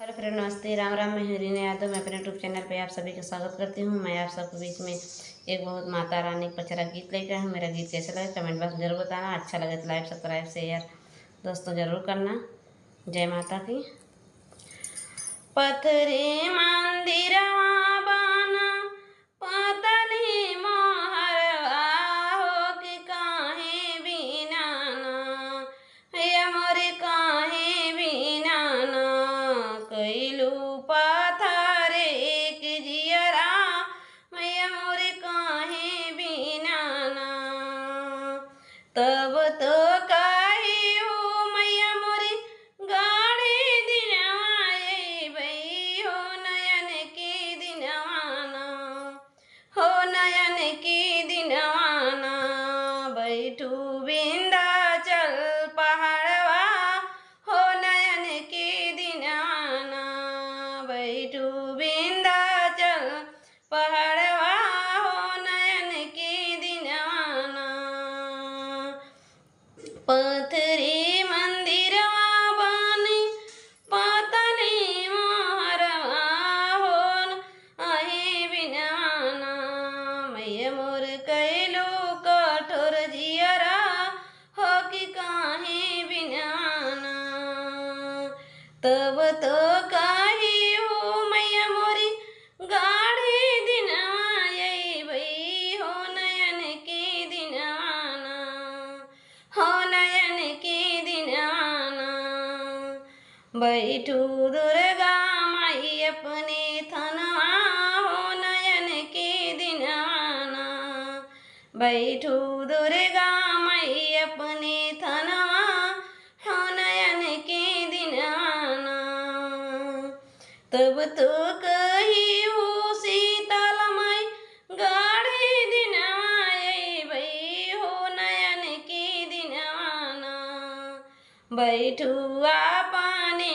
Hello friend, नमस्ते। राम राम। मैं हरीना यादव। मैं अपने यूट्यूब चैनल पे आप सभी का स्वागत करती हूँ। मैं आप सबके बीच में एक बहुत माता रानी पचरा गीत लेकर हूँ। मेरा गीत कैसा लगे कमेंट बॉक्स में जरूर बताना। अच्छा लगे तो लाइक सब्सक्राइब शेयर दोस्तों जरूर करना। जय माता की। पथरे मंदिरवा बाना पतली मोहरवा हो कि काहे बिना ना हे मोरे काहे बिना ना कैलू पथरे के जियरा मैया मोरे काहे बिना ना तब तो काहे हो मैया मोरे गाड़ी दिनवाए भई हो नयन के दिनवाना हो नयन के दिनवाना बैठू विंध्याचल पहाड़वा हो नयन के दिनवाना बैठू विंध्याचल पहाड़वा हो नयन के दिनवाना पथरी मंदिरवा बानी पतली मोहरवा होन आहे बिनाना मैया मोर कैलो कठोर जियरा हो कि काहे बिनाना तब तो काहे हो मैया मोरी गाढ़े दिनवाए भई हो नयन के दिनवाना हो नयन के दिनवाना बैठू दुर्गा माई अपने थनवा हो नयन के दिनवाना बैठू दुर्गा माई अपने थनवा हो नयन के दिनवाना तब तो कही हो शीतल माई गाढ़े दिनवाए भई हो नयन के दिनवाना बैठुआ पानी